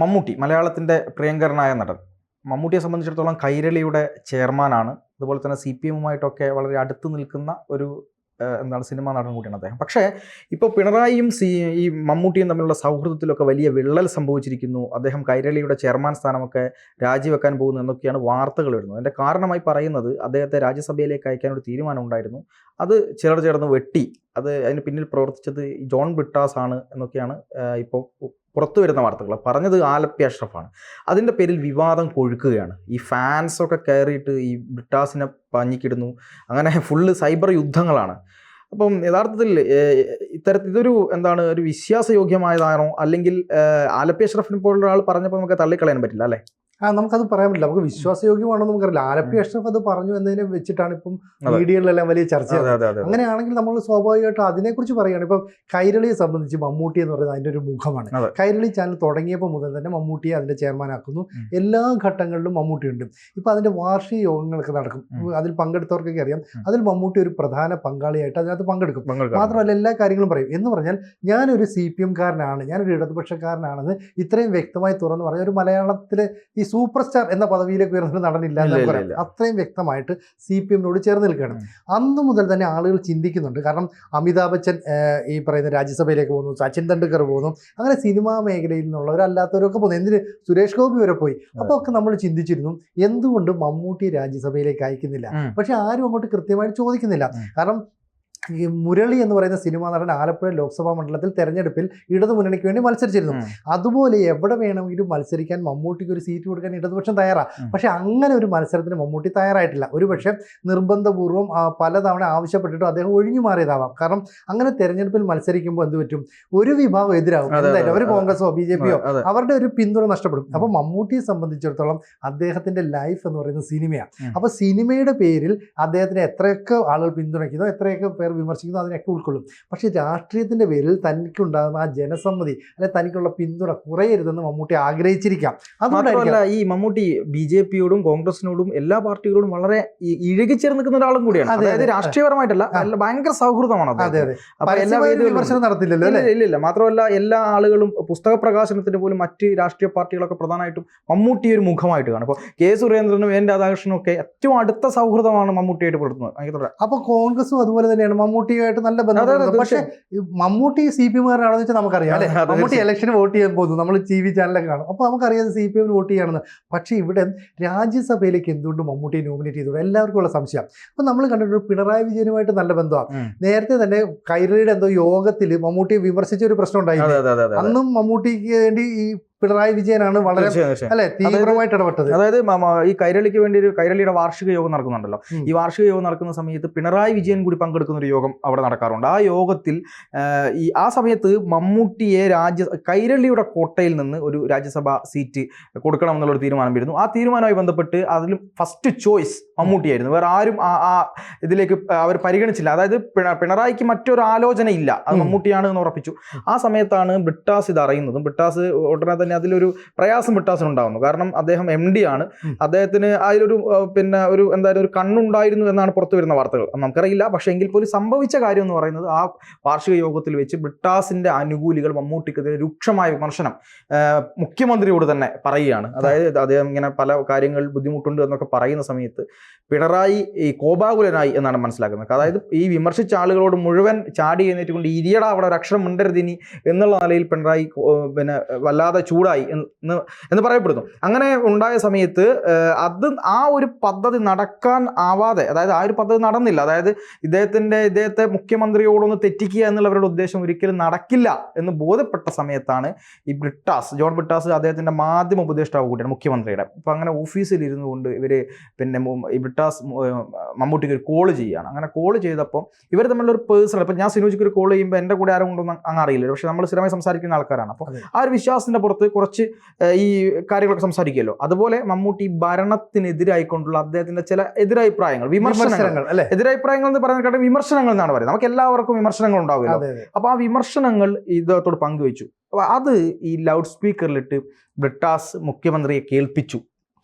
മമ്മൂട്ടി മലയാളത്തിൻ്റെ പ്രിയങ്കരനായ നടൻ. മമ്മൂട്ടിയെ സംബന്ധിച്ചിടത്തോളം കൈരളിയുടെ ചെയർമാനാണ്. അതുപോലെ തന്നെ CPM-ഉമായിട്ടൊക്കെ വളരെ അടുത്ത് നിൽക്കുന്ന ഒരു സിനിമാ നടൻ കൂടിയാണ് അദ്ദേഹം. പക്ഷേ ഇപ്പോൾ പിണറായിയും ഈ മമ്മൂട്ടിയും തമ്മിലുള്ള സൗഹൃദത്തിലൊക്കെ വലിയ വിള്ളൽ സംഭവിച്ചിരിക്കുന്നു. അദ്ദേഹം കൈരളിയുടെ ചെയർമാൻ സ്ഥാനമൊക്കെ രാജിവെക്കാൻ പോകുന്നു എന്നൊക്കെയാണ് വാർത്തകൾ വരുന്നത്. അതിൻ്റെ കാരണമായി പറയുന്നത് അദ്ദേഹത്തെ രാജ്യസഭയിലേക്ക് അയക്കാൻ ഒരു തീരുമാനം ഉണ്ടായിരുന്നു. അത് ചിലർ ചേർന്ന് വെട്ടി. അതിന് പിന്നിൽ പ്രവർത്തിച്ചത് ജോൺ ബ്രിട്ടാസ് ആണ് എന്നൊക്കെയാണ് ഇപ്പോൾ പുറത്തു വരുന്ന വാർത്തകൾ. പറഞ്ഞത് ആലപ്പി അഷ്റഫാണ്. അതിൻ്റെ പേരിൽ വിവാദം കൊഴുക്കുകയാണ്. ഈ ഫാൻസൊക്കെ കയറിയിട്ട് ഈ ബ്രിട്ടാസിനെ പഞ്ഞിക്കിടുന്നു. അങ്ങനെ ഫുള്ള് സൈബർ യുദ്ധങ്ങളാണ്. അപ്പം യഥാർത്ഥത്തിൽ ഇതൊരു ഒരു വിശ്വാസയോഗ്യമായതാണോ, അല്ലെങ്കിൽ ആലപ്പി അഷ്റഫിനെ പോലുള്ള ഒരാൾ പറഞ്ഞപ്പോൾ നമുക്ക് തള്ളിക്കളയാൻ പറ്റില്ല അല്ലേ? നമുക്കത് പറയാൻ പറ്റില്ല. നമുക്ക് വിശ്വാസയോഗ്യമാണോ നമുക്കറിയില്ല. ആലപ്പി അഷ്റഫ് അത് പറഞ്ഞു എന്നതിനെ വെച്ചിട്ടാണ് ഇപ്പം മീഡിയകളിലെല്ലാം വലിയ ചർച്ച. അങ്ങനെയാണെങ്കിൽ നമ്മൾ സ്വാഭാവികമായിട്ടും അതിനെക്കുറിച്ച് പറയുകയാണ്. ഇപ്പം കൈരളിയെ സംബന്ധിച്ച് മമ്മൂട്ടി എന്ന് പറയുന്നത് അതിൻ്റെ ഒരു മുഖമാണ്. കൈരളി ചാനൽ തുടങ്ങിയപ്പോൾ മുതൽ തന്നെ മമ്മൂട്ടിയെ അതിൻ്റെ ചെയർമാനാക്കുന്നു. എല്ലാ ഘട്ടങ്ങളിലും മമ്മൂട്ടി ഉണ്ട്. ഇപ്പം അതിൻ്റെ വാർഷിക യോഗങ്ങളൊക്കെ നടക്കും. അതിൽ പങ്കെടുത്തവർക്കൊക്കെ അറിയാം. അതിൽ മമ്മൂട്ടി ഒരു പ്രധാന പങ്കാളിയായിട്ട് അതിനകത്ത് പങ്കെടുക്കും. മാത്രമല്ല എല്ലാ കാര്യങ്ങളും പറയും. എന്ന് പറഞ്ഞാൽ ഞാനൊരു CPM-കാരനാണ്, ഞാനൊരു ഇടതുപക്ഷക്കാരനാണെന്ന് ഇത്രയും വ്യക്തമായി തുറന്നു പറഞ്ഞ ഒരു മലയാളത്തിലെ ഈ സൂപ്പർ സ്റ്റാർ എന്ന പദവിയിലേക്ക് ഉയർന്ന നടനില്ല എന്ന് പറയാം. അത്രയും വ്യക്തമായിട്ട് CPM-നോട് ചേർന്ന് നിൽക്കുകയാണ്. അന്ന് മുതൽ തന്നെ ആളുകൾ ചിന്തിക്കുന്നുണ്ട്. കാരണം അമിതാഭ് ബച്ചൻ ഈ പറയുന്ന രാജ്യസഭയിലേക്ക് പോകുന്നു, സച്ചിൻ തെണ്ടുൽക്കർ പോകുന്നു, അങ്ങനെ സിനിമാ മേഖലയിൽ നിന്നുള്ളവരല്ലാത്തവരൊക്കെ പോകുന്നു. എന്തിന് സുരേഷ് ഗോപി വരെ പോയി. അപ്പോൾ ഒക്കെ നമ്മൾ ചിന്തിച്ചിരുന്നു എന്തുകൊണ്ട് മമ്മൂട്ടി രാജ്യസഭയിലേക്ക് അയക്കുന്നില്ല. പക്ഷെ ആരും അങ്ങോട്ട് കൃത്യമായിട്ട് ചോദിക്കുന്നില്ല. കാരണം ഈ മുരളി എന്ന് പറയുന്ന സിനിമാ നടൻ ആലപ്പുഴ ലോക്സഭാ മണ്ഡലത്തിൽ തെരഞ്ഞെടുപ്പിൽ ഇടതുമുന്നണിക്ക് വേണ്ടി മത്സരിച്ചിരുന്നു. അതുപോലെ എവിടെ വേണമെങ്കിലും മത്സരിക്കാൻ മമ്മൂട്ടിക്ക് ഒരു സീറ്റ് കൊടുക്കാൻ ഇടതുപക്ഷം തയ്യാറാണ്. പക്ഷെ അങ്ങനെ ഒരു മത്സരത്തിന് മമ്മൂട്ടി തയ്യാറായിട്ടില്ല. ഒരുപക്ഷെ നിർബന്ധപൂർവ്വം പലതവണ ആവശ്യപ്പെട്ടിട്ടും അദ്ദേഹം ഒഴിഞ്ഞു മാറിയതാവാം. കാരണം അങ്ങനെ തെരഞ്ഞെടുപ്പിൽ മത്സരിക്കുമ്പോൾ എന്ത് പറ്റും, ഒരു വിഭാഗം എതിരാകും. എന്തായാലും അവർ കോൺഗ്രസോ BJP-യോ അവരുടെ ഒരു പിന്തുണ നഷ്ടപ്പെടും. അപ്പോൾ മമ്മൂട്ടിയെ സംബന്ധിച്ചിടത്തോളം അദ്ദേഹത്തിന്റെ ലൈഫ് എന്ന് പറയുന്നത് സിനിമയാണ്. അപ്പോൾ സിനിമയുടെ പേരിൽ അദ്ദേഹത്തിന് എത്രയൊക്കെ ആളുകൾ പിന്തുണയ്ക്കുന്നോ, എത്രയൊക്കെ പേർ വിമർശിക്കുന്നു, അതിനൊക്കെ ഉൾക്കൊള്ളും. പക്ഷേ രാഷ്ട്രീയത്തിന്റെ പേരിൽ തനിക്കുണ്ടാകുന്ന ആ ജനസമ്മതി അല്ലെ തനിക്കുള്ള പിന്തുണ കുറയരുതെന്ന് മമ്മൂട്ടി ആഗ്രഹിച്ചിരിക്കാം. അതുകൊണ്ടല്ല ഈ മമ്മൂട്ടി BJP-യോടും കോൺഗ്രസിനോടും എല്ലാ പാർട്ടികളോടും വളരെ ഇഴുകിച്ചേർന്ന് നിൽക്കുന്ന ഒരാളും കൂടിയാണ്. അതായത് രാഷ്ട്രീയപരമായിട്ടല്ല, ഭയങ്കര സൗഹൃദമാണ്. വിമർശനം നടത്തില്ലല്ലോ. ഇല്ല. മാത്രമല്ല എല്ലാ ആളുകളും പുസ്തക പ്രകാശനത്തിന് പോലും മറ്റ് രാഷ്ട്രീയ പാർട്ടികളൊക്കെ പ്രധാനമായിട്ടും മമ്മൂട്ടി ഒരു മുഖമായിട്ട് കാണും. അപ്പോൾ K. സുരേന്ദ്രനും N. രാധാകൃഷ്ണനും ഒക്കെ ഏറ്റവും അടുത്ത സൗഹൃദമാണ് മമ്മൂട്ടിയായിട്ട് പുലർത്തുന്നത്. അപ്പോൾ കോൺഗ്രസും അതുപോലെ തന്നെയാണ് മമ്മൂട്ടിയുമായിട്ട് നല്ല ബന്ധം. പക്ഷേ മമ്മൂട്ടി CPM-കാരനാണെന്ന് വെച്ചാൽ നമുക്കറിയാം അല്ലെ. മമ്മൂട്ടി ഇലക്ഷന് വോട്ട് ചെയ്യാൻ പോകുന്നു, നമ്മൾ TV ചാനലൊക്കെ കാണും. അപ്പോൾ നമുക്കറിയാം CPM വോട്ട് ചെയ്യാണെന്ന്. പക്ഷേ ഇവിടെ രാജ്യസഭയിലേക്ക് എന്തുകൊണ്ട് മമ്മൂട്ടിയെ നോമിനേറ്റ് ചെയ്തു എല്ലാവർക്കും ഉള്ള സംശയം. അപ്പോൾ നമ്മൾ കണ്ടിട്ട് പിണറായി വിജയനുമായിട്ട് നല്ല ബന്ധമാണ്. നേരത്തെ തന്നെ കൈരളിയുടെ എന്തോ യോഗത്തിൽ മമ്മൂട്ടിയെ വിമർശിച്ച ഒരു പ്രശ്നം ഉണ്ടായിരുന്നു. അന്നും മമ്മൂട്ടിക്ക് വേണ്ടി ഈ പിണറായി വിജയനാണ് വളരെ തീവ്രമായിട്ട് ഇടപെട്ടത്. അതായത് ഈ കൈരളിക്ക് വേണ്ടി ഒരു കൈരളിയുടെ വാർഷിക യോഗം നടക്കുന്നുണ്ടല്ലോ. ഈ വാർഷിക യോഗം നടക്കുന്ന സമയത്ത് പിണറായി വിജയൻ കൂടി പങ്കെടുക്കുന്ന ഒരു യോഗം അവിടെ നടക്കാറുണ്ട്. ആ യോഗത്തിൽ ആ സമയത്ത് മമ്മൂട്ടിയെ കൈരളിയുടെ കോട്ടയിൽ നിന്ന് ഒരു രാജ്യസഭാ സീറ്റ് കൊടുക്കണം എന്നുള്ളൊരു തീരുമാനം വരുന്നു. ആ തീരുമാനവുമായി ബന്ധപ്പെട്ട് അതിൽ ഫസ്റ്റ് ചോയ്സ് മമ്മൂട്ടിയായിരുന്നു. വേറെ ആരും ഇതിലേക്ക് അവർ പരിഗണിച്ചില്ല. അതായത് പിണറായിക്ക് മറ്റൊരു ആലോചന ഇല്ല, അത് മമ്മൂട്ടിയാണ് എന്ന് ഉറപ്പിച്ചു. ആ സമയത്താണ് ബ്രിട്ടാസ് ഇത് അറിയുന്നതും. ബ്രിട്ടാസ് ഉടനെ തന്നെ അതിലൊരു പ്രയാസം ബ്രിട്ടാസിന് ഉണ്ടാകുന്നു. കാരണം അദ്ദേഹം MD ആണ്. അദ്ദേഹത്തിന് അതിലൊരു ഒരു കണ്ണുണ്ടായിരുന്നു എന്നാണ് പുറത്തു വരുന്ന വാർത്തകൾ. നമുക്കറിയില്ല. പക്ഷേ എങ്കിൽ പോലും സംഭവിച്ച കാര്യം എന്ന് പറയുന്നത് ആ വാർഷിക യോഗത്തിൽ വെച്ച് ബ്രിട്ടാസിന്റെ അനുകൂലികൾ മമ്മൂട്ടിക്കെതിരെ രൂക്ഷമായ വിമർശനം മുഖ്യമന്ത്രിയോട് തന്നെ പറയുകയാണ്. അതായത് അദ്ദേഹം ഇങ്ങനെ പല കാര്യങ്ങൾ ബുദ്ധിമുട്ടുണ്ട് എന്നൊക്കെ പറയുന്ന സമയത്ത് പിണറായി ഈ കോപാകുലനായി എന്നാണ് മനസ്സിലാക്കുന്നത്. അതായത് ഈ വിമർശിച്ച ആളുകളോട് മുഴുവൻ ചാടി എഴുന്നേറ്റുകൊണ്ട് ഇരിയടാ അവിടെ ഒരു അക്ഷരം മിണ്ടരുതിനി എന്നുള്ള നിലയിൽ പിണറായി വല്ലാതെ ചൂടായി എന്ന് പറയപ്പെടുന്നു. അങ്ങനെ ഉണ്ടായ സമയത്ത് ആ ഒരു പദ്ധതി നടക്കാൻ ആവാതെ, അതായത് ആ ഒരു പദ്ധതി നടന്നില്ല. അതായത് ഇദ്ദേഹത്തെ മുഖ്യമന്ത്രിയോടൊന്ന് തെറ്റിക്കുക എന്നുള്ളവരുടെ ഉദ്ദേശം ഒരിക്കലും നടക്കില്ല എന്ന് ബോധ്യപ്പെട്ട സമയത്താണ് ഈ ജോൺ ബ്രിട്ടാസ് അദ്ദേഹത്തിന്റെ മാധ്യമ ഉപദേഷ്ടാവ് കൂടിയാണ് മുഖ്യമന്ത്രിയുടെ. അപ്പം അങ്ങനെ ഓഫീസിൽ ഇരുന്നു കൊണ്ട് ഇവര് ഈ ബ്രിട്ടാസ് മമ്മൂട്ടിക്ക് ഒരു കോള് ചെയ്യുകയാണ്. അങ്ങനെ കോള് ചെയ്തപ്പോൾ ഇവർ തമ്മിലൊരു പേഴ്സണൽ, ഇപ്പം ഞാൻ സിനോജിക്ക് ഒരു കോൾ ചെയ്യുമ്പോൾ എൻ്റെ കൂടെ ആരും കൊണ്ടൊന്നും അങ്ങ് അറിയില്ല. പക്ഷെ നമ്മൾ സ്ഥിരമായി സംസാരിക്കുന്ന ആൾക്കാരാണ്. അപ്പോൾ ആ ഒരു വിശ്വാസത്തിന്റെ പുറത്ത് കുറച്ച് ഈ കാര്യങ്ങളൊക്കെ സംസാരിക്കുമല്ലോ. അതുപോലെ മമ്മൂട്ടി ഭരണത്തിനെതിരായിക്കൊണ്ടുള്ള അദ്ദേഹത്തിന്റെ ചില എതിരഭിപ്രായങ്ങൾ, എതിരഭിപ്രായങ്ങൾ എന്ന് പറയുന്നത് വിമർശനങ്ങൾ എന്നാണ് പറയുന്നത്. നമുക്ക് എല്ലാവർക്കും വിമർശനങ്ങൾ ഉണ്ടാവുമല്ലോ. അപ്പോൾ ആ വിമർശനങ്ങൾ ഇദ്ദേഹത്തോട് പങ്കുവെച്ചു. അപ്പോൾ അത് ഈ ലൗഡ് സ്പീക്കറിലിട്ട് ബ്രിട്ടാസ് മുഖ്യമന്ത്രിയെ കേൾപ്പിച്ചു.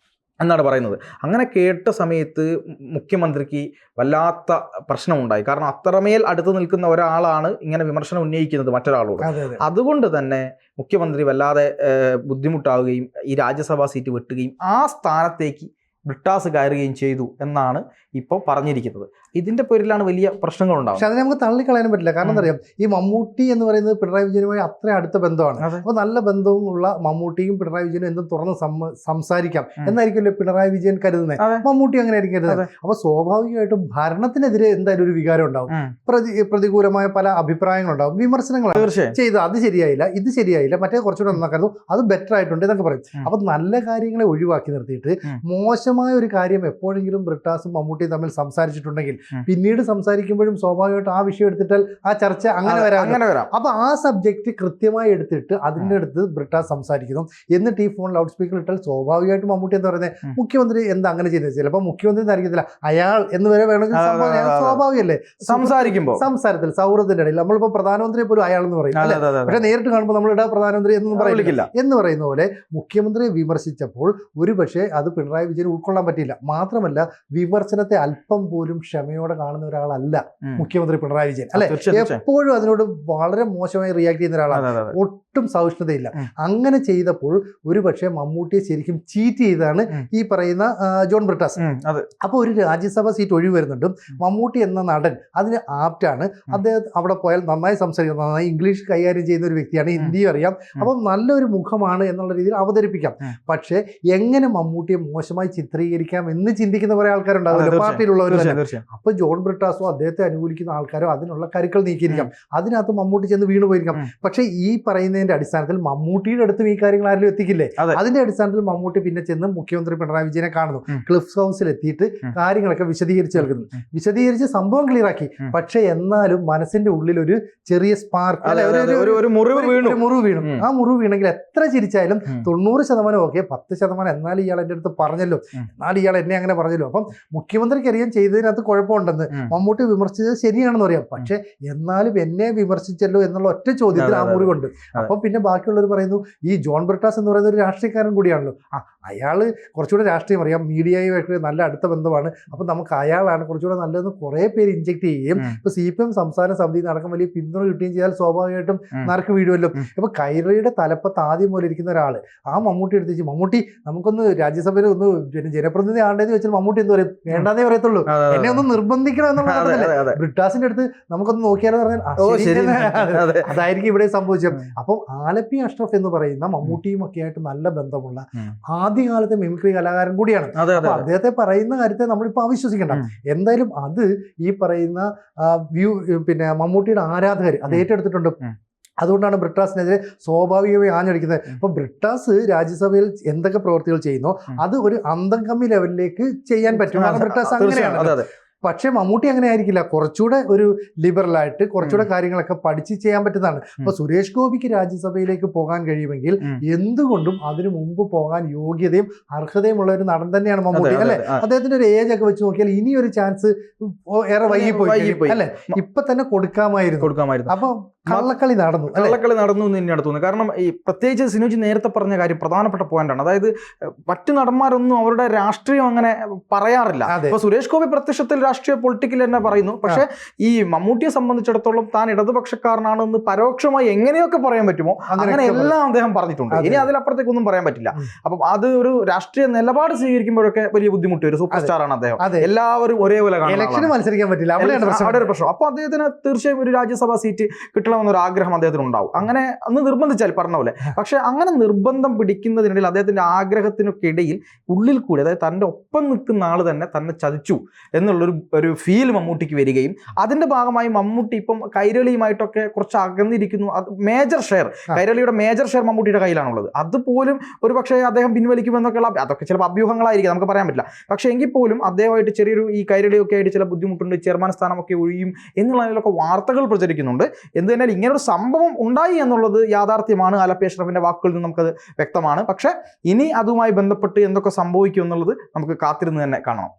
എന്നാണ് പറയുന്നത്. അങ്ങനെ കേട്ട സമയത്ത് മുഖ്യമന്ത്രിക്ക് വല്ലാത്ത പ്രശ്നമുണ്ടായി. കാരണം അത്രമേൽ അടുത്ത് നിൽക്കുന്ന ഒരാളാണ് ഇങ്ങനെ വിമർശനം ഉന്നയിക്കുന്നത് മറ്റൊരാളോട്. അതുകൊണ്ട് തന്നെ മുഖ്യമന്ത്രി വല്ലാതെ ബുദ്ധിമുട്ടാവുകയും ഈ രാജ്യസഭാ സീറ്റ് വെട്ടുകയും ആ സ്ഥാനത്തേക്ക് ബ്രിട്ടാസ് കയറുകയും ചെയ്തു എന്നാണ് ഇപ്പോൾ പറഞ്ഞിരിക്കുന്നത്. ഇതിന്റെ പേരിലാണ് വലിയ പ്രശ്നങ്ങൾ ഉണ്ടാവുന്നത്. പക്ഷെ അതിനെ നമുക്ക് തള്ളിക്കളയാനും പറ്റില്ല. കാരണം എന്താ അറിയാം, ഈ മമ്മൂട്ടി എന്ന് പറയുന്നത് പിണറായി വിജയനുമായി അത്ര അടുത്ത ബന്ധമാണ്. അപ്പോൾ നല്ല ബന്ധവും ഉള്ള മമ്മൂട്ടിയും പിണറായി വിജയനും എന്തും തുറന്ന് സംസാരിക്കാം എന്നായിരിക്കുമല്ലോ പിണറായി വിജയൻ കരുതുന്നത്. മമ്മൂട്ടി അങ്ങനെ ആയിരിക്കും കരുതുന്നത്. അപ്പോൾ സ്വാഭാവികമായിട്ടും ഭരണത്തിനെതിരെ എന്തായാലും ഒരു വികാരം ഉണ്ടാവും, പ്രതികൂലമായ പല അഭിപ്രായങ്ങളുണ്ടാവും, വിമർശനങ്ങൾ ചെയ്ത് അത് ശരിയായില്ല, ഇത് ശരിയായില്ല, മറ്റേ കുറച്ചുകൂടെ നന്നാക്കായിരുന്നു, അത് ബെറ്റർ ആയിട്ടുണ്ട് എന്നൊക്കെ പറയും. അപ്പൊ നല്ല കാര്യങ്ങളെ ഒഴിവാക്കി നിർത്തിയിട്ട് മോശമായ ഒരു കാര്യം എപ്പോഴെങ്കിലും ബ്രിട്ടാസും മമ്മൂട്ടിയും തമ്മിൽ സംസാരിച്ചിട്ടുണ്ടെങ്കിൽ പിന്നീട് സംസാരിക്കുമ്പോഴും സ്വാഭാവികമായിട്ട് ആ വിഷയം എടുത്തിട്ടാൽ ആ ചർച്ച അങ്ങനെ വരാം. അപ്പൊ ആ സബ്ജക്ട് കൃത്യമായി എടുത്തിട്ട് അതിൻ്റെ അടുത്ത് ബ്രിട്ടാസ് സംസാരിക്കുന്നു. എന്നിട്ട് ഈ ഫോൺ ലൗഡ് സ്പീക്കർ ഇട്ടാൽ സ്വാഭാവികമായിട്ടും മമ്മൂട്ടി എന്താ പറയുന്നത്, മുഖ്യമന്ത്രി എന്താ അങ്ങനെ ചെയ്യുന്നത്, ചിലപ്പോൾ മുഖ്യമന്ത്രി അറിയത്തില്ല, അയാൾ എന്ന് വരെ വേണമെങ്കിൽ സ്വാഭാവികമല്ലേ സംസാരത്തിൽ സൗഹൃദത്തിന്റെ ഇടയിൽ. നമ്മളിപ്പോൾ പ്രധാനമന്ത്രിയെ പോലും അയാൾ എന്ന് പറയും, പക്ഷെ നേരിട്ട് കാണുമ്പോൾ നമ്മളിവിടെ പ്രധാനമന്ത്രി എന്നൊന്നും പറയില്ല എന്ന് പറയുന്ന പോലെ മുഖ്യമന്ത്രിയെ വിമർശിച്ചപ്പോൾ ഒരുപക്ഷെ അത് പിണറായി വിജയൻ ഉൾക്കൊള്ളാൻ പറ്റിയില്ല. മാത്രമല്ല വിമർശനത്തെ അല്പം പോലും ക്ഷമയോടെ കാണുന്ന ഒരാളല്ല മുഖ്യമന്ത്രി പിണറായി വിജയൻ, അല്ലെ? എപ്പോഴും അതിനോട് വളരെ മോശമായി റിയാക്ട് ചെയ്യുന്ന ഒരാളാണ്, ഒട്ടും സഹിഷ്ണുതയില്ല. അങ്ങനെ ചെയ്തപ്പോൾ ഒരുപക്ഷെ മമ്മൂട്ടിയെ ശരിക്കും ചീറ്റ് ചെയ്താണ് ഈ പറയുന്ന ജോൺ ബ്രിട്ടാസ്. അപ്പോൾ ഒരു രാജ്യസഭാ സീറ്റ് ഒഴിവ് വരുന്നുണ്ട്. മമ്മൂട്ടി എന്ന നടൻ അതിന് ആപ്റ്റാണ്. അദ്ദേഹം അവിടെ പോയാൽ നന്നായി സംസാരിക്കുന്നത്, നന്നായി ഇംഗ്ലീഷ് കൈകാര്യം ചെയ്യുന്ന ഒരു വ്യക്തിയാണ്, ഹിന്ദിയും അറിയാം. അപ്പം നല്ലൊരു മുഖമാണ് എന്നുള്ള രീതിയിൽ അവതരിപ്പിക്കാം. പക്ഷേ എങ്ങനെ മമ്മൂട്ടിയെ മോശമായി ചിത്രീകരിക്കാം എന്ന് ചിന്തിക്കുന്ന കുറെ ആൾക്കാരുണ്ടാവില്ല പാർട്ടിയിലുള്ളവർ തന്നെ. അപ്പൊ ജോൺ ബ്രിട്ടാസോ അദ്ദേഹത്തെ അനുകൂലിക്കുന്ന ആൾക്കാരോ അതിനുള്ള കരുക്കൾ നീക്കിയിരിക്കാം, അതിനകത്ത് മമ്മൂട്ടി ചെന്ന് വീണു പോയിരിക്കാം. പക്ഷെ ഈ പറയുന്നതിന്റെ അടിസ്ഥാനത്തിൽ മമ്മൂട്ടിയുടെ അടുത്തും ഈ കാര്യങ്ങൾ ആരും എത്തിക്കില്ലേ? അതിന്റെ അടിസ്ഥാനത്തിൽ മമ്മൂട്ടി പിന്നെ ചെന്ന് മുഖ്യമന്ത്രി പിണറായി വിജയനെ കാണുന്നു, ക്ലിഫ് ഹൗസിൽ എത്തിയിട്ട് കാര്യങ്ങളൊക്കെ വിശദീകരിച്ച് നൽകുന്നു, വിശദീകരിച്ച് സംഭവം ക്ലിയർ ആക്കി. പക്ഷെ എന്നാലും മനസ്സിന്റെ ഉള്ളിൽ ഒരു ചെറിയ സ്പാർക്ക്, ഒരു മുറിവ് വീണു. ആ മുറിവ് വീണെങ്കിൽ എത്ര ചിരിച്ചാലും 90% ഓക്കെ, 10% എന്നാലും ഇയാൾ എൻ്റെ അടുത്ത് പറഞ്ഞല്ലോ, എന്നാലും ഇയാൾ എന്നെ അങ്ങനെ പറഞ്ഞല്ലോ. അപ്പം മുഖ്യമന്ത്രിക്ക് അറിയാൻ ചെയ്തതിനകത്ത് കുഴപ്പമുണ്ടെന്ന്, മമ്മൂട്ടി വിമർശിച്ചത് ശരിയാണെന്ന് അറിയാം, പക്ഷെ എന്നാലും എന്നെ വിമർശിച്ചല്ലോ എന്നുള്ള ഒറ്റ ചോദ്യത്തിൽ ആ മുറിവുണ്ട്. അപ്പം പിന്നെ ബാക്കിയുള്ളവർ പറയുന്നു ഈ ജോൺ ബ്രിട്ടാസ് എന്ന് പറയുന്ന ഒരു രാഷ്ട്രീയക്കാരൻ കൂടിയാണല്ലോ, അയാള് കുറച്ചുകൂടെ രാഷ്ട്രീയം അറിയാം, മീഡിയയുമായിട്ട് നല്ല അടുത്ത ബന്ധമാണ്, അപ്പം നമുക്ക് അയാളാണ് കുറച്ചുകൂടെ നല്ലതെന്ന് കുറേ പേര് ഇൻജെക്ട് ചെയ്യുകയും ഇപ്പൊ CPM സംസ്ഥാന സമിതി നടക്കം വലിയ പിന്തുണ കിട്ടുകയും ചെയ്താൽ സ്വാഭാവികമായിട്ടും നറുക്ക് വീഴുമല്ലോ. ഇപ്പൊ കൈരളിയുടെ തലപ്പത്ത് ആദ്യം പോലെ ഇരിക്കുന്ന ഒരാള് ആ മമ്മൂട്ടി എടുത്ത് മമ്മൂട്ടി നമുക്കൊന്ന് രാജ്യസഭയിൽ ഒന്ന് ജനപ്രതിനിധി ആണ്ടേന്ന് വെച്ചാൽ മമ്മൂട്ടി എന്ത് പറയും, വേണ്ടാന്നേ പറയത്തുള്ളൂ, എന്നെ ഒന്ന് നിർബന്ധിക്കണം എന്നുള്ള ബ്രിട്ടാസിന്റെ അടുത്ത് നമുക്കൊന്ന് നോക്കിയാലോ പറഞ്ഞാൽ അതായിരിക്കും ഇവിടെ സംഭവിച്ചത്. അപ്പം ആലപ്പി അഷ്റഫ് എന്ന് പറയുന്ന മമ്മൂട്ടിയും ഒക്കെ ആയിട്ട് നല്ല ബന്ധമുള്ള ആദ്യകാലത്തെ മിമിക്രി കലാകാരൻ കൂടിയാണ്. അപ്പൊ അദ്ദേഹത്തെ പറയുന്ന കാര്യത്തെ നമ്മളിപ്പോ അവിശ്വസിക്കണ്ട. എന്തായാലും അത് ഈ പറയുന്ന പിന്നെ മമ്മൂട്ടിയുടെ ആരാധകർ അത് ഏറ്റെടുത്തിട്ടുണ്ട്. അതുകൊണ്ടാണ് ബ്രിട്ടാസിനെതിരെ സ്വാഭാവികമായി ആഞ്ഞടിക്കുന്നത്. അപ്പൊ ബ്രിട്ടാസ് രാജ്യസഭയിൽ എന്തൊക്കെ പ്രവൃത്തികൾ ചെയ്യുന്നോ അത് ഒരു അന്തംകമ്മി ലെവലിലേക്ക് ചെയ്യാൻ പറ്റും. കാരണം ബ്രിട്ടാസ് അങ്ങനെയാണ്. പക്ഷെ മമ്മൂട്ടി അങ്ങനെ ആയിരിക്കില്ല, കുറച്ചുകൂടെ ഒരു ലിബറലായിട്ട് കുറച്ചുകൂടെ കാര്യങ്ങളൊക്കെ പഠിച്ച് ചെയ്യാൻ പറ്റുന്നതാണ്. അപ്പൊ സുരേഷ് ഗോപിക്ക് രാജ്യസഭയിലേക്ക് പോകാൻ കഴിയുമെങ്കിൽ എന്തുകൊണ്ടും അതിനു മുമ്പ് പോകാൻ യോഗ്യതയും അർഹതയും ഉള്ള ഒരു നടൻ തന്നെയാണ് മമ്മൂട്ടി, അല്ലെ? അദ്ദേഹത്തിന്റെ ഒരു ഏജ് ഒക്കെ വെച്ച് നോക്കിയാൽ ഇനി ഒരു ചാൻസ് ഏറെ വൈകിപ്പോയി, അല്ലെ? ഇപ്പൊ തന്നെ കൊടുക്കാമായിരുന്നു. അപ്പൊ കള്ളക്കളി നടന്നു എന്ന് തന്നെയാണ് തോന്നുന്നത്. കാരണം ഈ പ്രത്യേകിച്ച് സിനോജി നേരത്തെ പറഞ്ഞ കാര്യം പ്രധാനപ്പെട്ട പോയിന്റാണ്. അതായത് മറ്റു നടന്മാരൊന്നും അവരുടെ രാഷ്ട്രീയം അങ്ങനെ പറയാറില്ല. ഇപ്പൊ സുരേഷ് ഗോപി പ്രത്യക്ഷത്തിൽ രാഷ്ട്രീയ പൊളിറ്റിക്കൽ തന്നെ പറയുന്നു, പക്ഷെ ഈ മമ്മൂട്ടിയെ സംബന്ധിച്ചിടത്തോളം താൻ ഇടതുപക്ഷക്കാരനാണെന്ന് പരോക്ഷമായി എങ്ങനെയൊക്കെ പറയാൻ പറ്റുമോ അങ്ങനെ എല്ലാം അദ്ദേഹം പറഞ്ഞിട്ടുണ്ട്. ഇനി അതിലപ്പുറത്തേക്കൊന്നും പറയാൻ പറ്റില്ല. അപ്പം അത് ഒരു രാഷ്ട്രീയ നിലപാട് സ്വീകരിക്കുമ്പോഴൊക്കെ വലിയ ബുദ്ധിമുട്ട് വരും. സൂപ്പർ സ്റ്റാർ ആണ് അദ്ദേഹം, എല്ലാവരും ഒരേപോലെ മത്സരിക്കാൻ പറ്റില്ല, അവിടെ ഒരു പ്രശ്നം. അപ്പൊ അദ്ദേഹത്തിന് തീർച്ചയായും ഒരു രാജ്യസഭാ സീറ്റ് കിട്ടണമെന്നൊരു ആഗ്രഹം അദ്ദേഹത്തിന് ഉണ്ടാവും. അങ്ങനെ അന്ന് നിർബന്ധിച്ചാൽ പറഞ്ഞ പോലെ. പക്ഷെ അങ്ങനെ നിർബന്ധം പിടിക്കുന്നതിനിടയിൽ അദ്ദേഹത്തിന്റെ ആഗ്രഹത്തിനൊക്കെ ഇടയിൽ ഉള്ളിൽ കൂടി, അതായത് തൻ്റെ ഒപ്പം നിൽക്കുന്ന ആൾ തന്നെ തന്നെ ചതിച്ചു എന്നുള്ളൊരു ഫീൽ മമ്മൂട്ടിക്ക് വരികയും അതിന്റെ ഭാഗമായി മമ്മൂട്ടി ഇപ്പം കൈരളിയുമായിട്ടൊക്കെ കുറച്ച് അകന്നിരിക്കുന്നു. അത് മേജർ ഷെയർ, കൈരളിയുടെ മേജർ ഷെയർ മമ്മൂട്ടിയുടെ കയ്യിലാണുള്ളത്. അതുപോലും ഒരു പക്ഷേ അദ്ദേഹം പിൻവലിക്കുമെന്നൊക്കെയുള്ള അതൊക്കെ ചിലപ്പോൾ അഭ്യൂഹങ്ങളായിരിക്കും, നമുക്ക് പറയാൻ പറ്റില്ല. പക്ഷെ എങ്കിൽ പോലും അദ്ദേഹമായിട്ട് ചെറിയൊരു ഈ കൈരളിയൊക്കെ ആയിട്ട് ചില ബുദ്ധിമുട്ടുണ്ട്, ചെയർമാൻ സ്ഥാനമൊക്കെ ഒഴിയും എന്നുള്ളതിലൊക്കെ വാർത്തകൾ പ്രചരിക്കുന്നുണ്ട്. എന്ത് തന്നെ ഇങ്ങനൊരു സംഭവം ഉണ്ടായി എന്നുള്ളത് യാഥാർത്ഥ്യമാണ്. ആലപ്പി അഷ്റഫിന്റെ വാക്കുകളിൽ നിന്ന് നമുക്കത് വ്യക്തമാണ്. പക്ഷെ ഇനി അതുമായി ബന്ധപ്പെട്ട് എന്തൊക്കെ സംഭവിക്കും എന്നുള്ളത് നമുക്ക് കാത്തിരുന്ന് തന്നെ കാണണം.